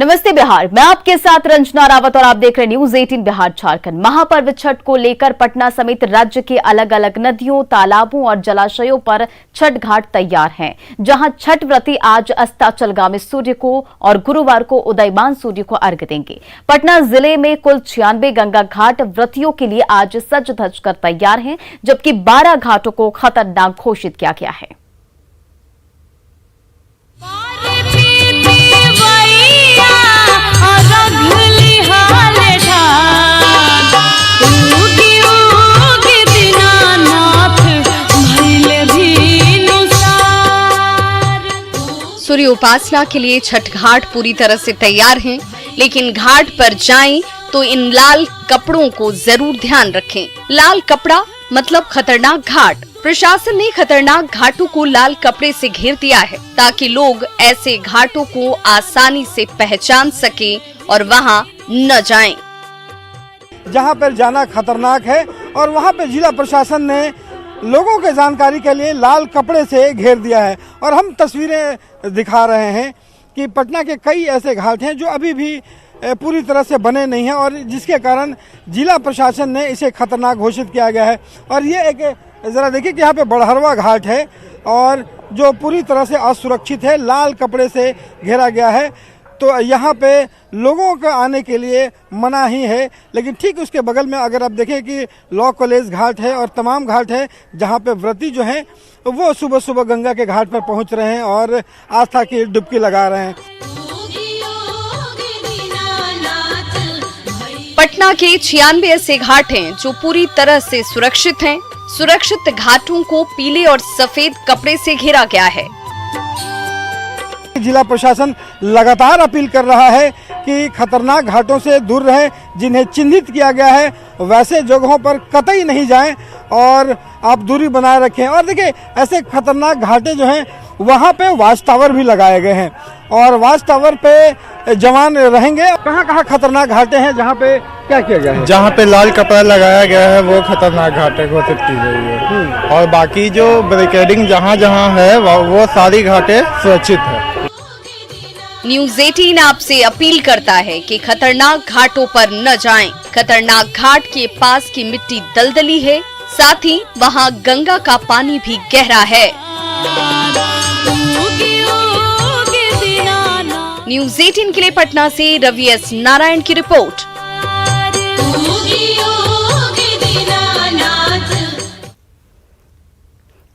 नमस्ते बिहार, मैं आपके साथ रंजना रावत और आप देख रहे न्यूज 18 बिहार झारखंड। महापर्व छठ को लेकर पटना समेत राज्य के अलग अलग नदियों, तालाबों और जलाशयों पर छठ घाट तैयार हैं, जहां छठ व्रती आज अस्ताचलगामी सूर्य को और गुरुवार को उदयमान सूर्य को अर्घ्य देंगे। पटना जिले में कुल 96 गंगा घाट व्रतियों के लिए आज सज धज कर तैयार हैं, जबकि 12 घाटों को खतरनाक घोषित किया गया है। सूर्य उपासना के लिए छठ घाट पूरी तरह से तैयार हैं, लेकिन घाट पर जाएं तो इन लाल कपड़ों को जरूर ध्यान रखें। लाल कपड़ा मतलब खतरनाक घाट। प्रशासन ने खतरनाक घाटों को लाल कपड़े से घेर दिया है, ताकि लोग ऐसे घाटों को आसानी से पहचान सकें और वहां न जाएं। जहां पर जाना खतरनाक है और वहां पर जिला प्रशासन ने लोगों के जानकारी के लिए लाल कपड़े से घेर दिया है। और हम तस्वीरें दिखा रहे हैं कि पटना के कई ऐसे घाट हैं जो अभी भी पूरी तरह से बने नहीं हैं और जिसके कारण जिला प्रशासन ने इसे खतरनाक घोषित किया गया है। और ये एक ज़रा देखिए कि यहाँ पे बड़हरवा घाट है और जो पूरी तरह से असुरक्षित है, लाल कपड़े से घेरा गया है। तो यहाँ पे लोगों का आने के लिए मना ही है, लेकिन ठीक उसके बगल में अगर आप देखें कि लॉ कॉलेज घाट है और तमाम घाट है जहाँ पे व्रती जो हैं वो सुबह सुबह गंगा के घाट पर पहुँच रहे हैं और आस्था की डुबकी लगा रहे हैं। पटना के 96 ऐसे घाट हैं जो पूरी तरह से सुरक्षित हैं। सुरक्षित घाटों को पीले और सफेद कपड़े से घेरा गया है। जिला प्रशासन लगातार अपील कर रहा है कि खतरनाक घाटों से दूर रहें। जिन्हें चिन्हित किया गया है वैसे जगहों पर कतई नहीं जाएं और आप दूरी बनाए रखें। और देखिए ऐसे खतरनाक घाटे जो हैं वहाँ पे वॉच टावर भी लगाए गए हैं और वॉच टावर पे जवान रहेंगे। कहाँ कहाँ खतरनाक घाटे हैं जहाँ पे क्या किया गया है? जहाँ पे लाल कपड़ा लगाया गया है वो खतरनाक घाटे घोषित की गई है और बाकी जो बैरिकेडिंग जहाँ जहाँ है वो सारी घाटे सुरक्षित है। न्यूज 18 आपसे अपील करता है कि खतरनाक घाटों पर न जाएं। खतरनाक घाट के पास की मिट्टी दलदली है, साथ ही वहां गंगा का पानी भी गहरा है। न्यूज 18 के लिए पटना से रवि एस नारायण की रिपोर्ट।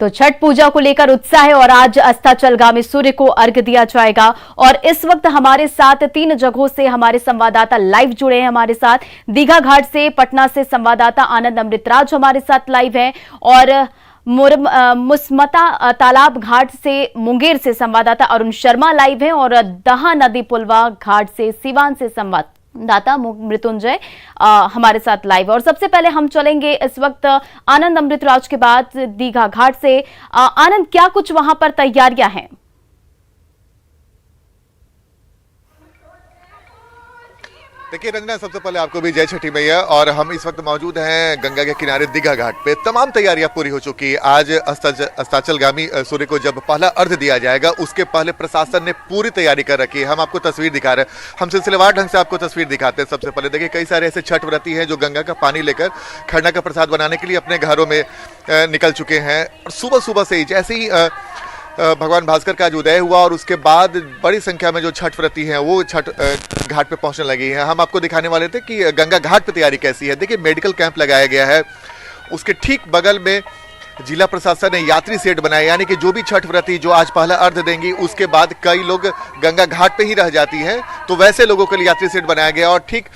तो छठ पूजा को लेकर उत्साह है और आज अस्ताचलगामी सूर्य को अर्घ्य दिया जाएगा। और इस वक्त हमारे साथ 3 जगहों से हमारे संवाददाता लाइव जुड़े हैं। हमारे साथ दीघा घाट से पटना से संवाददाता आनंद अमृतराज हमारे साथ लाइव हैं और मुस्मता तालाब घाट से मुंगेर से संवाददाता अरुण शर्मा लाइव हैं और दहा नदी पुलवा घाट से सीवान से संवाददाता मृत्युंजय हमारे साथ लाइव। और सबसे पहले हम चलेंगे इस वक्त आनंद अमृतराज के बाद दीघा घाट से। आनंद, क्या कुछ वहां पर तैयारियां हैं? देखिए रंजना, सबसे पहले आपको भी जय छठी मैया। और हम इस वक्त मौजूद हैं गंगा के किनारे दीघा घाट पे। तमाम तैयारियां पूरी हो चुकी है। आज अस्ताचलगामी सूर्य को जब पहला अर्घ्य दिया जाएगा उसके पहले प्रशासन ने पूरी तैयारी कर रखी है। हम आपको तस्वीर दिखा रहे हैं, हम सिलसिलेवार ढंग से आपको तस्वीर दिखाते हैं। सबसे पहले देखिए कई सारे ऐसे छठ व्रती हैं जो गंगा का पानी लेकर खरना का प्रसाद बनाने के लिए अपने घरों में निकल चुके हैं। और सुबह सुबह से ही जैसे ही भगवान भास्कर का आज उदय हुआ और उसके बाद बड़ी संख्या में जो छठ व्रती हैं वो छठ घाट पे पहुंचने लगी हैं। हम आपको दिखाने वाले थे कि गंगा घाट पे तैयारी कैसी है। देखिए मेडिकल कैंप लगाया गया है, उसके ठीक बगल में जिला प्रशासन ने यात्री शेड बनाया, यानी कि जो भी छठ व्रती जो आज पहला अर्घ्य देंगी उसके बाद कई लोग गंगा घाट पे ही रह जाती हैं, तो वैसे लोगों के लिए यात्री शेड बनाया गया और ठीक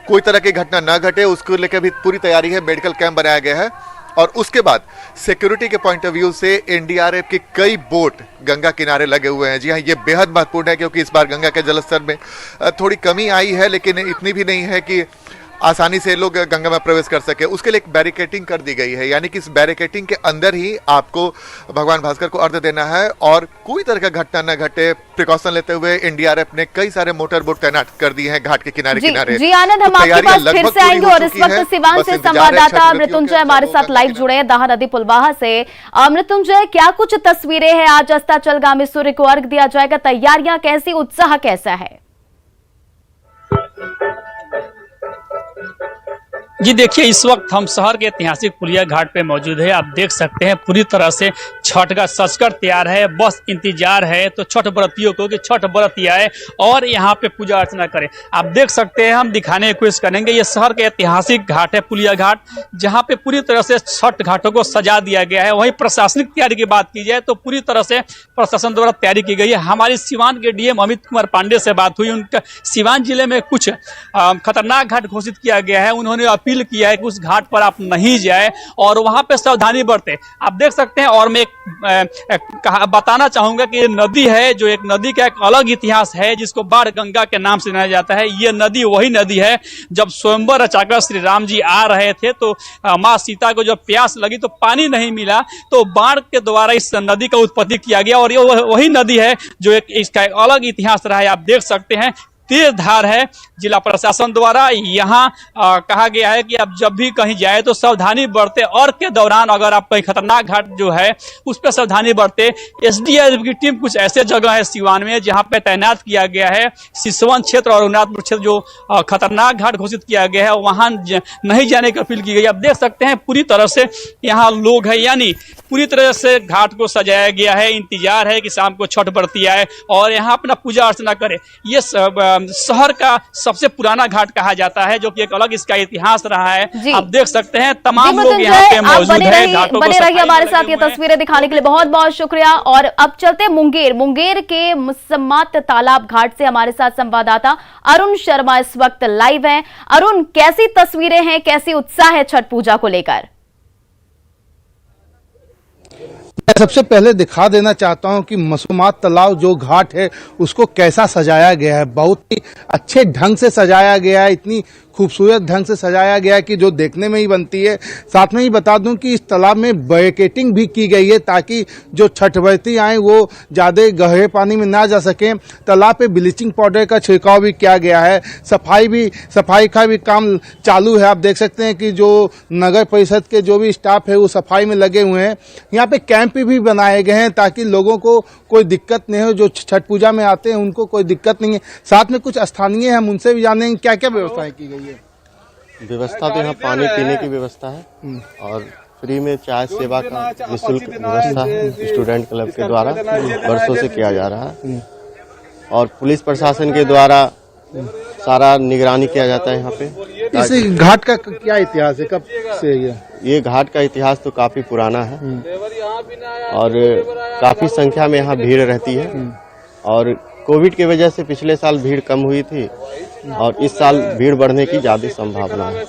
कोई तरह की घटना न घटे उसको लेकर भी पूरी तैयारी है। मेडिकल कैंप बनाया गया है और उसके बाद सिक्योरिटी के पॉइंट ऑफ व्यू से एनडीआरएफ के कई बोट गंगा किनारे लगे हुए हैं। जी हाँ, ये बेहद महत्वपूर्ण है क्योंकि इस बार गंगा के जलस्तर में थोड़ी कमी आई है, लेकिन इतनी भी नहीं है कि आसानी से लोग गंगा में प्रवेश कर सके। उसके लिए एक बैरिकेटिंग कर दी गई है, यानी कि इस बैरिकेटिंग के अंदर ही आपको भगवान भास्कर को अर्घ्य देना है और कोई तरह का घटना न घटे प्रिकॉशन लेते हुए एनडीआरएफ ने कई सारे मोटर बोट तैनात कर दिए हैं घाट के किनारे किनारे। जी आनंद, हम आपके पास फिर से आएंगे और इस वक्त सिवान से संवाददाता मृत्युंजय हमारे साथ लाइव जुड़े हैं दहा नदी पुलवाहा से। मृत्युंजय, क्या कुछ तस्वीरें हैं? आज अस्ताचलगामी सूर्य को अर्घ्य दिया जाएगा, तैयारियां कैसी, उत्साह कैसा है? जी देखिए, इस वक्त हम शहर के ऐतिहासिक पुलिया घाट पे मौजूद है। आप देख सकते हैं पूरी तरह से छठ का सजकर तैयार है, बस इंतजार है तो छठ व्रतियों को कि छठ व्रती आए और यहाँ पे पूजा अर्चना करें। आप देख सकते हैं, हम दिखाने की कोशिश करेंगे। ये शहर के ऐतिहासिक घाट है पुलिया घाट, जहाँ पे पूरी तरह से छठ घाटों को सजा दिया गया है। वहीं प्रशासनिक तैयारी की बात की जाए तो पूरी तरह से प्रशासन द्वारा तैयारी की गई है। हमारी सिवान के डीएम अमित कुमार पांडे से बात हुई। उनका सिवान जिले में कुछ खतरनाक घाट घोषित किया गया है। उन्होंने अपील किया है कि उस घाट पर आप नहीं जाए और वहां पे सावधानी बरतें। आप देख सकते हैं। और मैं बताना चाहूंगा कि ये नदी है जो एक नदी का एक अलग इतिहास है, जिसको बाढ़ गंगा के नाम से जाना जाता है। ये नदी वही नदी है जब स्वयंवर रचाकर श्री राम जी आ रहे थे तो माँ सीता को जब प्यास लगी तो पानी नहीं मिला, तो बाढ़ के द्वारा इस नदी का उत्पत्ति किया गया और ये वही नदी है जो इसका एक अलग इतिहास रहा है। आप देख सकते हैं तेज धार है। जिला प्रशासन द्वारा यहाँ कहा गया है कि आप जब भी कहीं जाए तो सावधानी बरते और के दौरान अगर आप कहीं खतरनाक घाट जो है उस पर सावधानी बरते। एसडीआरएफ की टीम कुछ ऐसे जगह है सिवान में जहाँ पे तैनात किया गया है। सिसवन क्षेत्र और रघुनाथपुर क्षेत्र जो खतरनाक घाट घोषित किया गया है वहाँ नहीं जाने की अपील की गई। आप देख सकते हैं पूरी तरह से यहाँ लोग है, यानी पूरी तरह से घाट को सजाया गया है। इंतजार है कि शाम को छठ व्रती आए और यहाँ अपना पूजा अर्चना करे। ये शहर का सबसे पुराना घाट कहा जाता है, जो कि एक अलग इसका इतिहास रहा है। आप देख सकते हैं तमाम लोग यहाँ पे मौजूद है। घाटों बने रहिए हमारे साथ, ये तस्वीरें दिखाने के लिए बहुत बहुत शुक्रिया। और अब चलते मुंगेर के मुसम्मात तालाब घाट से हमारे साथ संवाददाता अरुण शर्मा इस वक्त लाइव हैं। अरुण, कैसी तस्वीरें हैं, कैसी उत्साह है छठ पूजा को लेकर? सबसे पहले दिखा देना चाहता हूं कि मसूमात तालाब जो घाट है उसको कैसा सजाया गया है। बहुत ही अच्छे ढंग से सजाया गया है, इतनी खूबसूरत ढंग से सजाया गया है कि जो देखने में ही बनती है। साथ में ही बता दूं कि इस तालाब में बैरिकेडिंग भी की गई है ताकि जो छठ व्रती आए वो ज्यादा गहरे पानी में ना जा सकें। तालाब पे ब्लीचिंग पाउडर का छिड़काव भी किया गया है। सफाई का भी काम चालू है। आप देख सकते हैं कि जो नगर परिषद के जो भी स्टाफ है वो सफाई में लगे हुए हैं। यहाँ पे कैंप भी बनाए गए हैं ताकि लोगों को कोई दिक्कत नहीं हो, जो छठ पूजा में आते हैं उनको कोई दिक्कत नहीं है। साथ में कुछ स्थानीय हम उनसे भी जानेंगे क्या क्या व्यवस्थाएं की गई है। व्यवस्था तो यहाँ पानी पीने की व्यवस्था है और फ्री में चाय सेवा का निःशुल्क व्यवस्था है। स्टूडेंट क्लब के द्वारा वर्षों से किया जा रहा है और पुलिस प्रशासन के द्वारा सारा निगरानी किया जाता है यहाँ पे। इस घाट का क्या इतिहास है, कब से ये घाट का इतिहास तो काफी पुराना है और काफी संख्या में यहाँ भीड़ रहती है और कोविड की वजह से पिछले साल भीड़ कम हुई थी और इस साल भीड़ बढ़ने की ज्यादा संभावना है।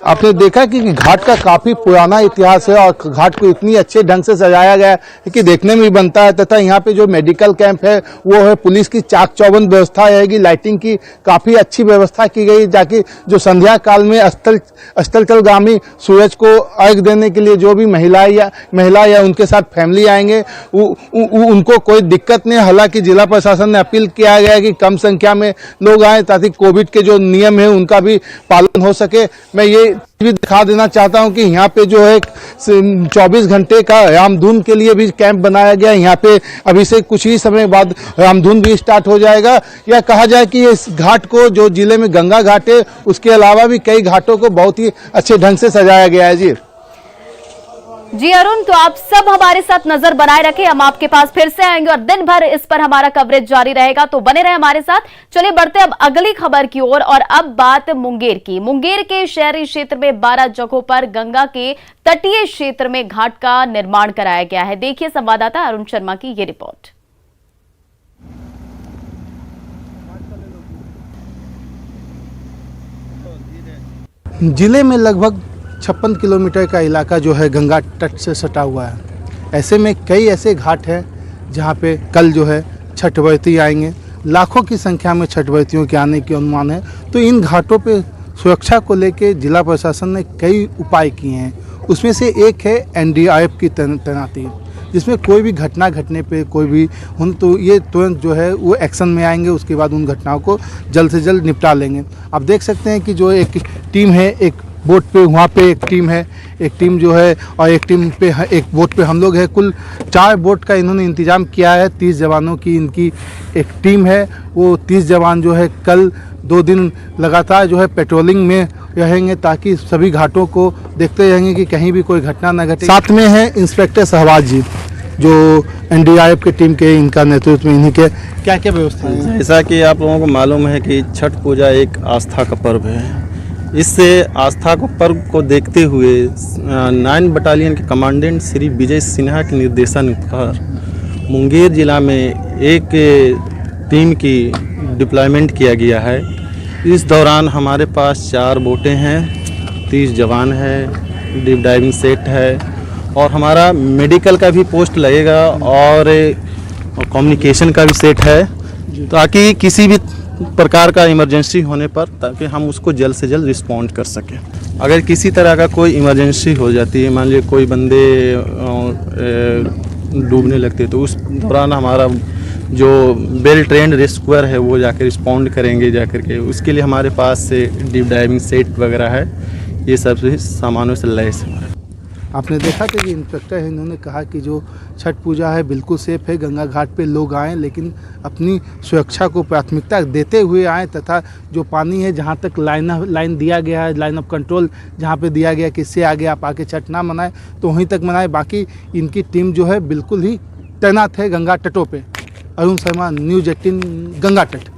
आपने देखा कि घाट का काफी पुराना इतिहास है और घाट को इतनी अच्छे ढंग से सजाया गया है कि देखने में भी बनता है। तथा यहाँ पे जो मेडिकल कैंप है वो है, पुलिस की चाक चौबंद व्यवस्था रहेगी, लाइटिंग की काफी अच्छी व्यवस्था की गई ताकि जो संध्या काल में अस्ताचलगामी सूरज को अर्घ देने के लिए जो भी महिला या उनके साथ फैमिली आएंगे उनको कोई दिक्कत नहीं। हालांकि जिला प्रशासन ने अपील किया गया कि कम संख्या में लोग आए ताकि कोविड के जो नियम है उनका भी पालन हो सके। मैं ये भी दिखा देना चाहता हूं कि यहाँ पे जो है 24 घंटे का रामधुन के लिए भी कैंप बनाया गया है। यहाँ पे अभी से कुछ ही समय बाद रामधुन भी स्टार्ट हो जाएगा। यह कहा जाए कि इस घाट को जो जिले में गंगा घाट है उसके अलावा भी कई घाटों को बहुत ही अच्छे ढंग से सजाया गया है। जी अरुण, तो आप सब हमारे साथ नजर बनाए रखें, हम आपके पास फिर से आएंगे और दिन भर इस पर हमारा कवरेज जारी रहेगा, तो बने रहे हमारे साथ। चलिए बढ़ते अब अगली खबर की ओर और अब बात मुंगेर की। मुंगेर के शहरी क्षेत्र में 12 जगहों पर गंगा के तटीय क्षेत्र में घाट का निर्माण कराया गया है। देखिए संवाददाता अरुण शर्मा की ये रिपोर्ट। जिले में लगभग 56 किलोमीटर का इलाका जो है गंगा तट से सटा हुआ है। ऐसे में कई ऐसे घाट हैं जहां पे कल जो है छठ व्रती आएंगे। लाखों की संख्या में छठ व्रतियों के आने की अनुमान है। तो इन घाटों पे सुरक्षा को लेके जिला प्रशासन ने कई उपाय किए हैं। उसमें से एक है एनडीआरएफ की तैनाती, जिसमें कोई भी घटना घटने पे कोई भी तो ये तुरंत जो है वो एक्शन में आएंगे। उसके बाद उन घटनाओं को जल्द से जल्द निपटा लेंगे। आप देख सकते हैं कि जो एक टीम है, एक बोट पे वहाँ पे एक टीम है, एक टीम जो है, और एक टीम पे एक बोट पे हम लोग हैं। कुल 4 बोट का इन्होंने इंतज़ाम किया है। 30 जवानों की इनकी एक टीम है। वो 30 जवान जो है कल 2 दिन लगातार जो है पेट्रोलिंग में रहेंगे, ताकि सभी घाटों को देखते रहेंगे कि कहीं भी कोई घटना न घटे। साथ में है इंस्पेक्टर शहबाज जी, जो एनडीआरएफ की टीम के इनका नेतृत्व में, इन्हीं के क्या क्या व्यवस्था है। जैसा कि आप लोगों को मालूम है कि छठ पूजा एक आस्था का पर्व है। इससे आस्था को पर्व को देखते हुए 9 बटालियन के कमांडेंट श्री विजय सिन्हा के निर्देशन पर मुंगेर जिला में एक टीम की डिप्लॉयमेंट किया गया है। इस दौरान हमारे पास 4 बोटें हैं, 30 जवान हैं, डीप डाइविंग सेट है, और हमारा मेडिकल का भी पोस्ट लगेगा और कम्युनिकेशन का भी सेट है, ताकि किसी भी प्रकार का इमरजेंसी होने पर ताकि हम उसको जल्द से जल्द रिस्पॉन्ड कर सकें। अगर किसी तरह का कोई इमरजेंसी हो जाती है, मान लीजिए कोई बंदे डूबने लगते, तो उस दौरान हमारा जो वेल ट्रेंड रेस्क्यूअर है वो जाकर रिस्पॉन्ड करेंगे जाकर के। उसके लिए हमारे पास से डीप डाइविंग सेट वगैरह है, ये सब सामानों से लैस है। आपने देखा था कि इंस्पेक्टर है, इन्होंने कहा कि जो छठ पूजा है बिल्कुल सेफ है, गंगा घाट पे लोग आएँ लेकिन अपनी सुरक्षा को प्राथमिकता देते हुए आएँ, तथा जो पानी है जहाँ तक लाइन दिया गया है, लाइन ऑफ कंट्रोल जहाँ पे दिया गया कि इससे आगे आप आके छठ ना मनाएं तो वहीं तक मनाएं। बाकी इनकी टीम जो है बिल्कुल ही तैनात है गंगा तटों पर। अरुण शर्मा, न्यूज़ 18, गंगा तट।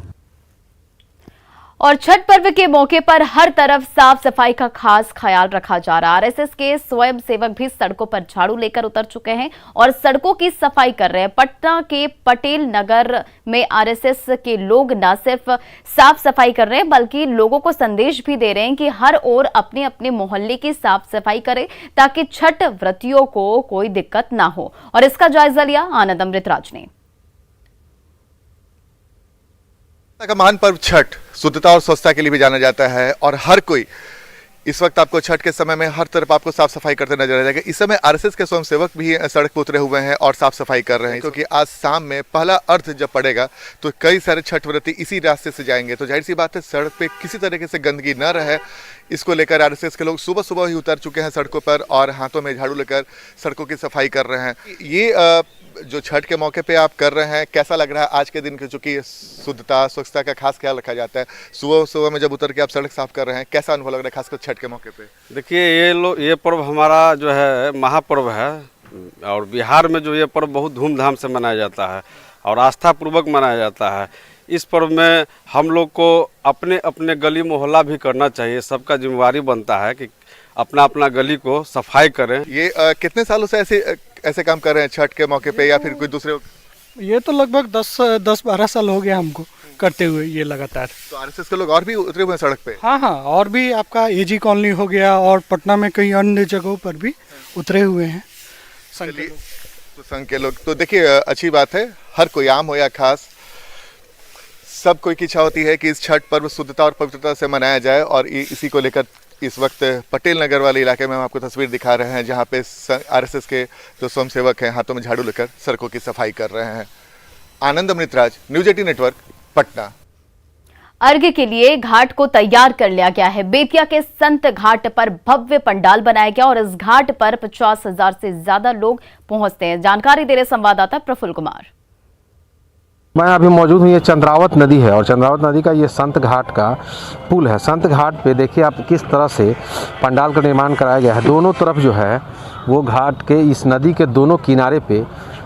और छठ पर्व के मौके पर हर तरफ साफ सफाई का खास ख्याल रखा जा रहा है। आरएसएस के स्वयं सेवक भी सड़कों पर झाड़ू लेकर उतर चुके हैं और सड़कों की सफाई कर रहे हैं। पटना के पटेल नगर में आरएसएस के लोग न सिर्फ साफ सफाई कर रहे हैं बल्कि लोगों को संदेश भी दे रहे हैं कि हर ओर अपने अपने मोहल्ले की साफ सफाई करें ताकि छठ व्रतियों को कोई दिक्कत ना हो। और इसका जायजा लिया आनंद अमृतराज ने। का महान पर्व छठ शुद्धता और स्वच्छता के लिए भी जाना जाता है और हर कोई इस वक्त आपको छठ के समय में हर तरफ आपको साफ सफाई करते नजर आ जाएगा। इस समय आरएसएस के स्वयंसेवक भी सड़क पर उतरे हुए हैं और साफ सफाई कर रहे हैं, क्योंकि आज शाम में पहला अर्घ जब पड़ेगा तो कई सारे छठ व्रती इसी रास्ते से जाएंगे। तो जाहिर सी बात है सड़क पे किसी तरीके से गंदगी न रहे, इसको लेकर आरएसएस के लोग सुबह सुबह ही उतर चुके हैं सड़कों पर और हाथों में झाड़ू लेकर सड़कों की सफाई कर रहे हैं। ये जो छठ के मौके पे आप कर रहे हैं, कैसा लग रहा है आज के दिन के, चूंकि शुद्धता स्वच्छता का खास ख्याल रखा जाता है, सुबह सुबह में जब उतर के आप सड़क साफ कर रहे हैं, कैसा अनुभव लग रहा है खासकर छठ के मौके पे? देखिए ये पर्व हमारा जो है महापर्व है और बिहार में जो ये पर्व बहुत धूमधाम से मनाया जाता है और आस्थापूर्वक मनाया जाता है। इस पर्व में हम लोग को अपने अपने गली मोहल्ला भी करना चाहिए, सबका जिम्मेवारी बनता है कि अपना अपना गली को सफाई करें। ये कितने सालों से ऐसे काम कर रहे हैं छठ के मौके पे या फिर कोई दूसरे? ये तो लगभग 10-12 साल हो गया हमको करते हुए ये लगातार। तो आरएसएस के लोग और भी उतरे हुए हैं सड़क पे? हाँ, और भी आपका एजी कॉलोनी हो गया और पटना में कई अन्य जगहों पर भी उतरे हुए हैं संघ के लोग। तो देखिए अच्छी बात है, हर कोई आम हो या खास, सब कोई की इच्छा होती है कि इस छठ पर्व शुद्धता और पवित्रता से मनाया जाए और इसी को लेकर इस वक्त पटेल नगर वाले इलाके में हम आपको तस्वीर दिखा रहे हैं, जहां पे आरएसएस के जो स्वयंसेवक हैं हाथों में झाड़ू लेकर सड़कों की सफाई कर रहे हैं। आनंद अमृतराज, न्यूज़ 18 नेटवर्क, पटना। अर्घ्य के लिए घाट को तैयार कर लिया गया है। बेतिया के संत घाट पर भव्य पंडाल बनाया गया और इस घाट पर 50,000 से ज्यादा लोग पहुंचते हैं। जानकारी दे रहे संवाददाता प्रफुल्ल कुमार। मैं अभी मौजूद हूँ, ये चंद्रावत नदी है और चंद्रावत नदी का ये संत घाट का पुल है। संत घाट पे देखिए आप किस तरह से पंडाल का निर्माण कराया गया है। दोनों तरफ जो है वो घाट के इस नदी के दोनों किनारे पे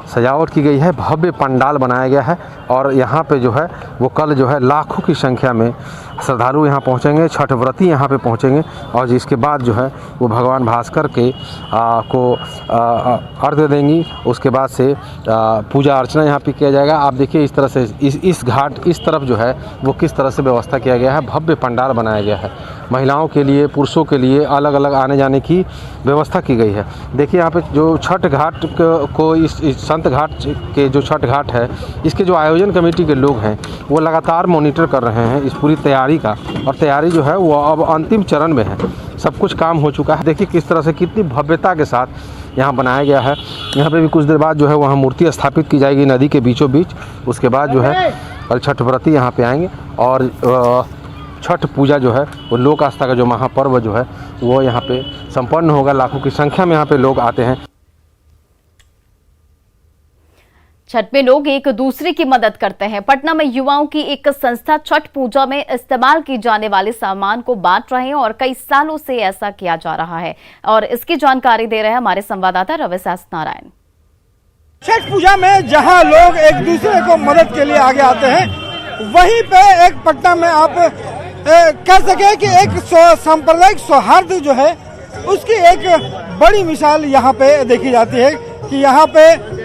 सजावट की गई है, भव्य पंडाल बनाया गया है और यहाँ पे जो है वो कल जो है लाखों की संख्या में श्रद्धालु यहाँ पहुँचेंगे, छठ व्रती यहाँ पे पहुँचेंगे और जिसके बाद जो है वो भगवान भास्कर के को अर्घ्य देंगी। उसके बाद से पूजा अर्चना यहाँ पे किया जाएगा। आप देखिए इस तरह से इस घाट इस तरफ जो है वो किस तरह से व्यवस्था किया गया है, भव्य पंडाल बनाया गया है। महिलाओं के लिए, पुरुषों के लिए अलग अलग आने जाने की व्यवस्था की गई है। देखिए यहाँ पे जो छठ घाट को इस संत घाट के जो छठ घाट है इसके जो आयोजन कमेटी के लोग हैं वो लगातार मॉनिटर कर रहे हैं इस पूरी तैयारी का और तैयारी जो है वो अब अंतिम चरण में है। सब कुछ काम हो चुका है। देखिए किस तरह से कितनी भव्यता के साथ यहाँ बनाया गया है। यहाँ पे भी कुछ देर बाद जो है वहाँ मूर्ति स्थापित की जाएगी नदी के बीचों बीच। उसके बाद जो है कल छठ व्रती यहाँ पे आएंगे और छठ पूजा जो है वो लोक आस्था का जो महापर्व जो है वो यहाँ पे संपन्न होगा। लाखों की संख्या में यहाँ पे लोग आते हैं। छठ में लोग एक दूसरे की मदद करते हैं। पटना में युवाओं की एक संस्था छठ पूजा में इस्तेमाल की जाने वाले सामान को बांट रहे हैं और कई सालों से ऐसा किया जा रहा है और इसकी जानकारी दे रहे हैं हमारे संवाददाता रवि नारायण। छठ पूजा में जहां लोग एक दूसरे को मदद के लिए आगे आते हैं, वहीं पे एक पटना में आप कह सके कि एक सांप्रदायिक सौहार्द जो है उसकी एक बड़ी मिसाल यहाँ पे देखी जाती है कि यहाँ पे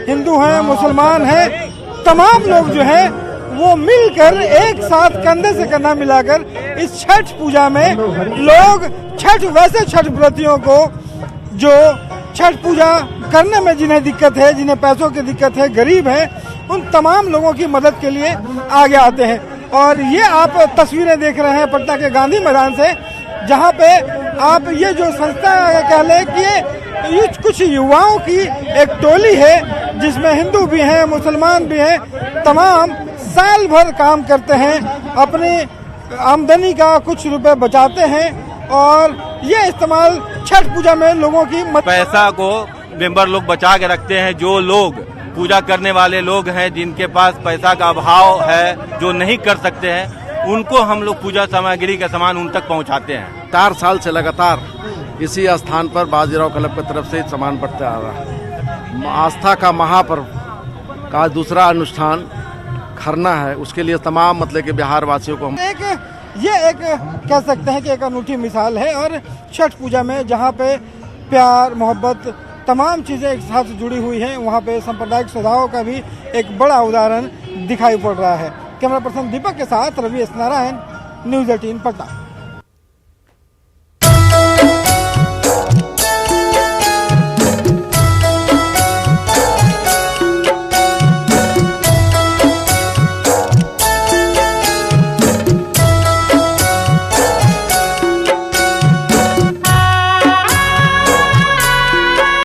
हिंदू हैं, मुसलमान हैं, तमाम लोग जो हैं वो मिलकर एक साथ कंधे से कंधा मिलाकर इस छठ पूजा में लोग वैसे छठ व्रतियों को जो छठ पूजा करने में जिन्हें दिक्कत है, जिन्हें पैसों की दिक्कत है, गरीब हैं, उन तमाम लोगों की मदद के लिए आगे आते हैं। और ये आप तस्वीरें देख रहे हैं पटना के गांधी मैदान से, जहां पे आप ये जो संस्था कह लें कि ये कुछ युवाओं की एक टोली है जिसमें हिंदू भी हैं, मुसलमान भी हैं, तमाम साल भर काम करते हैं, अपनी आमदनी का कुछ रुपए बचाते हैं और ये इस्तेमाल छठ पूजा में लोगों की पैसा को मेंबर लोग बचा के रखते हैं। जो लोग पूजा करने वाले लोग हैं, जिनके पास पैसा का अभाव है, जो नहीं कर सकते हैं, उनको हम लोग पूजा सामग्री का सामान उन तक पहुंचाते हैं। 4 साल से लगातार इसी स्थान पर बाजीराव क्लब की तरफ से सामान बढ़ता आ रहा है। आस्था का महापर्व का दूसरा अनुष्ठान खरना है, उसके लिए तमाम मतलब के बिहार वासियों को ये एक कह सकते हैं कि एक अनूठी मिसाल है। और छठ पूजा में जहाँ पे प्यार, मोहब्बत, तमाम चीज़ें एक साथ जुड़ी हुई हैं, वहाँ पे सांप्रदायिक सद्भाव का भी एक बड़ा उदाहरण दिखाई पड़ रहा है। कैमरा पर्सन दीपक के साथ रवि नारायण, न्यूज़ 18 पटना।